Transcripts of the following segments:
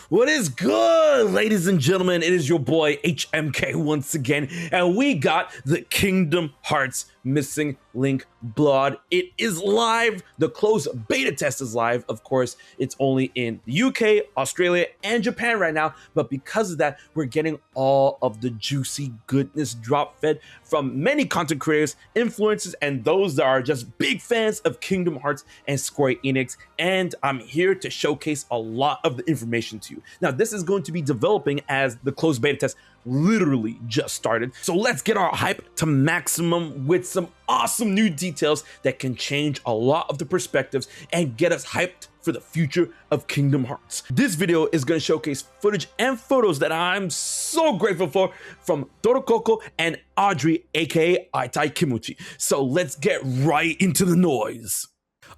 What is good, ladies and gentlemen? It is your boy HMK once again, and we got the Kingdom Hearts Missing Link Blood. It is live. The closed beta test is live. Of course, it's only in the UK, Australia, and Japan right now, but because of that, we're getting all of the juicy goodness drop fed from many content creators, influencers, and those that are just big fans of Kingdom Hearts and Square Enix, and I'm here to showcase a lot of the information to you. Now, this is going to be developing as the closed beta test literally just started. So let's get our hype to maximum with some awesome new details that can change a lot of the perspectives and get us hyped for the future of Kingdom Hearts. This video is going to showcase footage and photos that I'm so grateful for from Torokoko and Audrey, aka Aitai Kimuchi. So let's get right into the noise.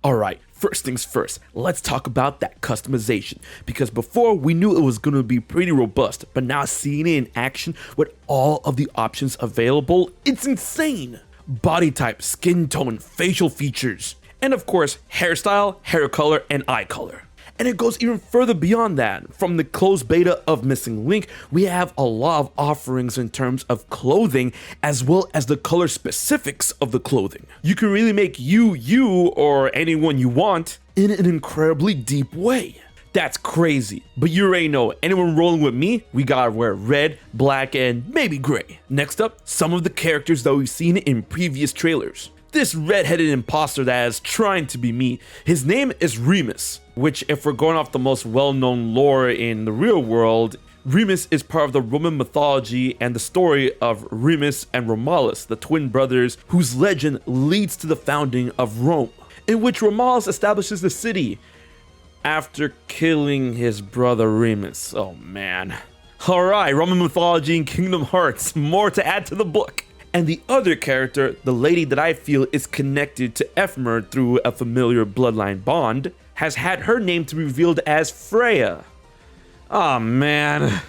Alright, first things first, let's talk about that customization, because before we knew it was going to be pretty robust, but now seeing it in action with all of the options available, it's insane! Body type, skin tone, facial features, and of course, hairstyle, hair color, and eye color. And it goes even further beyond that. From the closed beta of Missing Link, we have a lot of offerings in terms of clothing, as well as the color specifics of the clothing. You can really make you or anyone you want in an incredibly deep way. That's crazy, but you already know, anyone rolling with me, we gotta wear red, black, and maybe gray. Next up, some of the characters that we've seen in previous trailers. This red-headed imposter that is trying to be me, his name is Remus, which, if we're going off the most well-known lore in the real world, Remus is part of the Roman mythology and the story of Remus and Romulus, the twin brothers whose legend leads to the founding of Rome, in which Romulus establishes the city after killing his brother Remus. Oh man. Alright, Roman mythology and Kingdom Hearts, more to add to the book. And the other character, the lady that I feel is connected to Ephemer through a familiar bloodline bond, has had her name to be revealed as Freya. Oh man.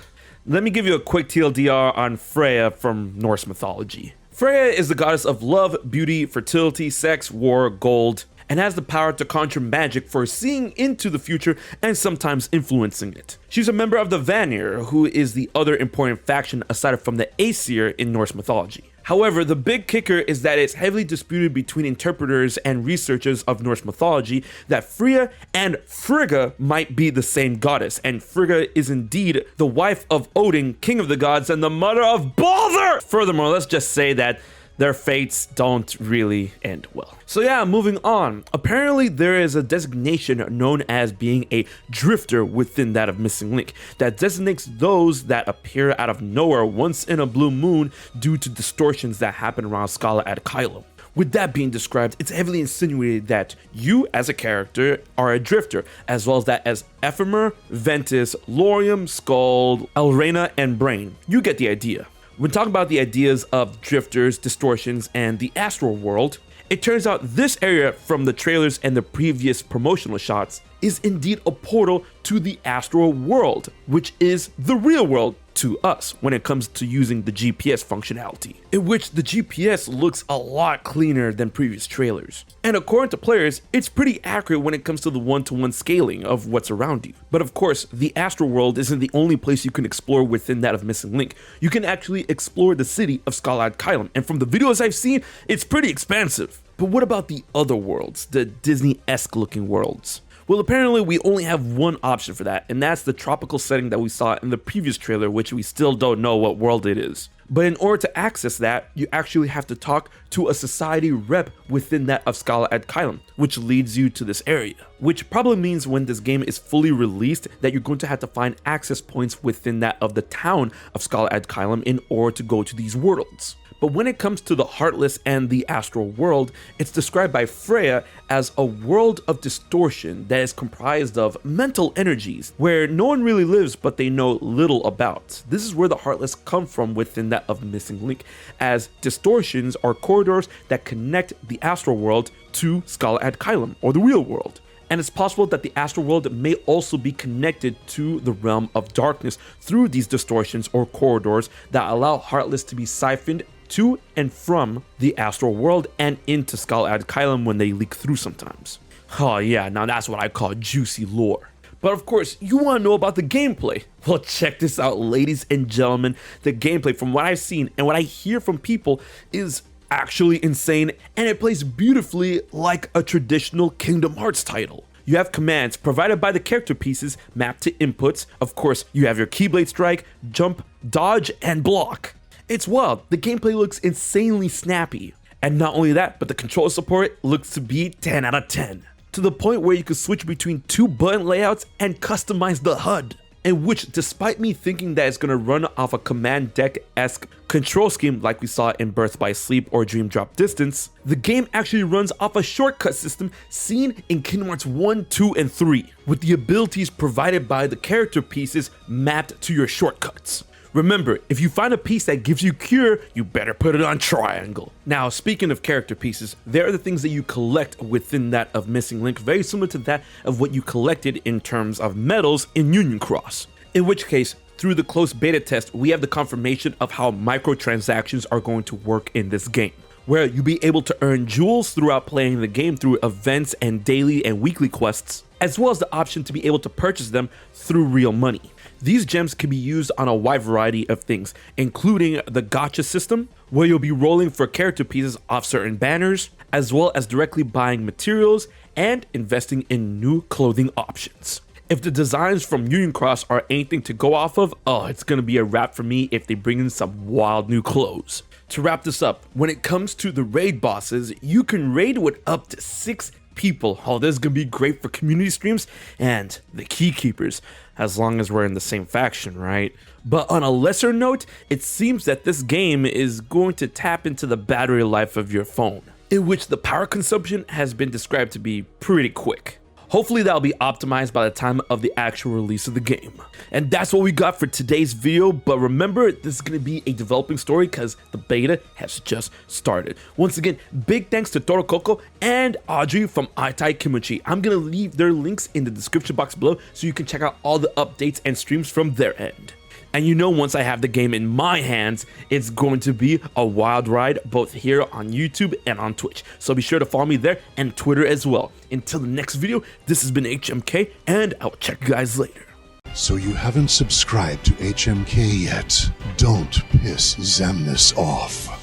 Let me give you a quick TLDR on Freya from Norse mythology. Freya is the goddess of love, beauty, fertility, sex, war, gold, and has the power to conjure magic for seeing into the future and sometimes influencing it. She's a member of the Vanir, who is the other important faction aside from the Aesir in Norse mythology. However, the big kicker is that it's heavily disputed between interpreters and researchers of Norse mythology that Freya and Frigga might be the same goddess, and Frigga is indeed the wife of Odin, king of the gods, and the mother of Baldur! Furthermore, let's just say that their fates don't really end well. So yeah, moving on. Apparently there is a designation known as being a drifter within that of Missing Link that designates those that appear out of nowhere once in a blue moon due to distortions that happen around Scala ad Caelum. With that being described, it's heavily insinuated that you as a character are a drifter, as well as that as Ephemer, Ventus, Lorium, Skuld, Elrena, and Brain. You get the idea. When talking about the ideas of drifters, distortions, and the astral world, it turns out this area from the trailers and the previous promotional shots is indeed a portal to the astral world, which is the real world to us when it comes to using the GPS functionality, in which the GPS looks a lot cleaner than previous trailers. And according to players, it's pretty accurate when it comes to the one-to-one scaling of what's around you. But of course, the astral world isn't the only place you can explore within that of Missing Link. You can actually explore the city of Scala ad Caelum, and from the videos I've seen, it's pretty expansive. But what about the other worlds, the Disney-esque looking worlds? Well, apparently we only have one option for that, and that's the tropical setting that we saw in the previous trailer, which we still don't know what world it is. But in order to access that, you actually have to talk to a society rep within that of Scala ad Caelum, which leads you to this area. Which probably means when this game is fully released that you're going to have to find access points within that of the town of Scala ad Caelum in order to go to these worlds. But when it comes to the Heartless and the astral world, it's described by Freya as a world of distortion that is comprised of mental energies, where no one really lives but they know little about. This is where the Heartless come from within that of Missing Link, as distortions are corridors that connect the astral world to Scala ad Caelum, or the real world. And it's possible that the astral world may also be connected to the realm of darkness through these distortions or corridors that allow Heartless to be siphoned to and from the astral world and into Scala ad Caelum when they leak through sometimes. Oh yeah, now that's what I call juicy lore. But of course, you want to know about the gameplay. Well, check this out, ladies and gentlemen. The gameplay, from what I've seen and what I hear from people, is actually insane, and it plays beautifully like a traditional Kingdom Hearts title. You have commands provided by the character pieces mapped to inputs. Of course, you have your Keyblade Strike, jump, dodge, and block. It's wild. The gameplay looks insanely snappy. And not only that, but the control support looks to be 10 out of 10. To the point where you can switch between 2 button layouts and customize the HUD. In which, despite me thinking that it's going to run off a command deck-esque control scheme like we saw in Birth by Sleep or Dream Drop Distance, the game actually runs off a shortcut system seen in Kingdom Hearts 1, 2, and 3, with the abilities provided by the character pieces mapped to your shortcuts. Remember, if you find a piece that gives you Cure, you better put it on Triangle. Now, speaking of character pieces, there are the things that you collect within that of Missing Link, very similar to that of what you collected in terms of medals in Union Cross. In which case, through the closed beta test, we have the confirmation of how microtransactions are going to work in this game, where you'll be able to earn jewels throughout playing the game through events and daily and weekly quests, as well as the option to be able to purchase them through real money. These gems can be used on a wide variety of things, including the gacha system, where you'll be rolling for character pieces off certain banners, as well as directly buying materials and investing in new clothing options. If the designs from Union Cross are anything to go off of, oh, it's gonna be a wrap for me if they bring in some wild new clothes. To wrap this up, when it comes to the raid bosses, you can raid with up to 6 people. Oh, this is gonna be great for community streams and the key keepers, as long as we're in the same faction, right? But on a lesser note, it seems that this game is going to tap into the battery life of your phone, in which the power consumption has been described to be pretty quick. Hopefully that'll be optimized by the time of the actual release of the game. And that's what we got for today's video, but remember, this is going to be a developing story because the beta has just started. Once again, big thanks to Toro Coco and Audrey from Aitai Kimochi. I'm going to leave their links in the description box below so you can check out all the updates and streams from their end. And you know, once I have the game in my hands, it's going to be a wild ride, both here on YouTube and on Twitch. So be sure to follow me there and Twitter as well. Until the next video, this has been HMK, and I'll check you guys later. So you haven't subscribed to HMK yet? Don't piss Xemnas off.